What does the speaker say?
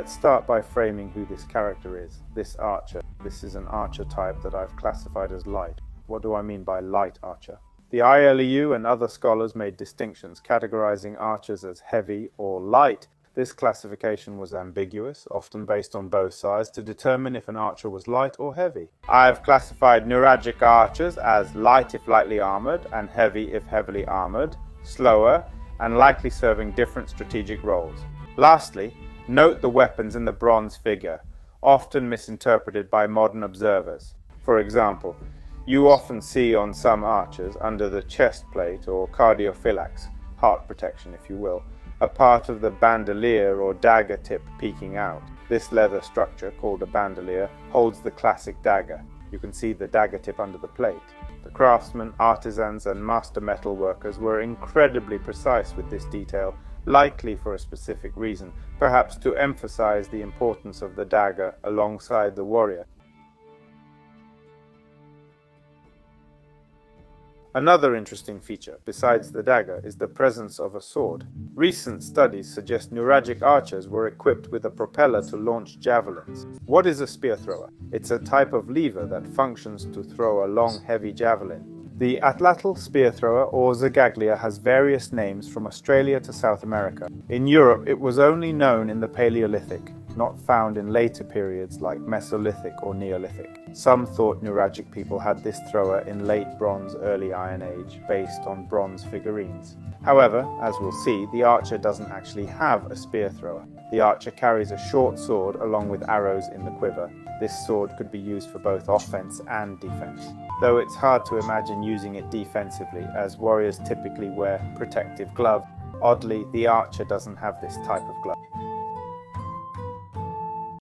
Let's start by framing who this character is, this archer. This is an archer type that I've classified as light. What do I mean by light archer? The ILEU and other scholars made distinctions, categorizing archers as heavy or light. This classification was ambiguous, often based on both sides, to determine if an archer was light or heavy. I have classified Nuragic archers as light if lightly armored, and heavy if heavily armored, slower, and likely serving different strategic roles. Lastly, note the weapons in the bronze figure, often misinterpreted by modern observers. For example, you often see on some archers, under the chest plate or cardiophylax, heart protection if you will, a part of the bandolier or dagger tip peeking out. This leather structure, called a bandolier, holds the classic dagger. You can see the dagger tip under the plate. The craftsmen, artisans, and master metal workers were incredibly precise with this detail, likely for a specific reason, perhaps to emphasize the importance of the dagger alongside the warrior. Another interesting feature, besides the dagger, is the presence of a sword. Recent studies suggest Nuragic archers were equipped with a propeller to launch javelins. What is a spear thrower? It's a type of lever that functions to throw a long, heavy javelin. The atlatl spear thrower, or zagaglia, has various names from Australia to South America. In Europe, it was only known in the Paleolithic, not found in later periods like Mesolithic or Neolithic. Some thought Nuragic people had this thrower in late Bronze, early Iron Age, based on bronze figurines. However, as we'll see, the archer doesn't actually have a spear thrower. The archer carries a short sword along with arrows in the quiver. This sword could be used for both offense and defense, though it's hard to imagine using it defensively, as warriors typically wear protective gloves. Oddly, the archer doesn't have this type of glove.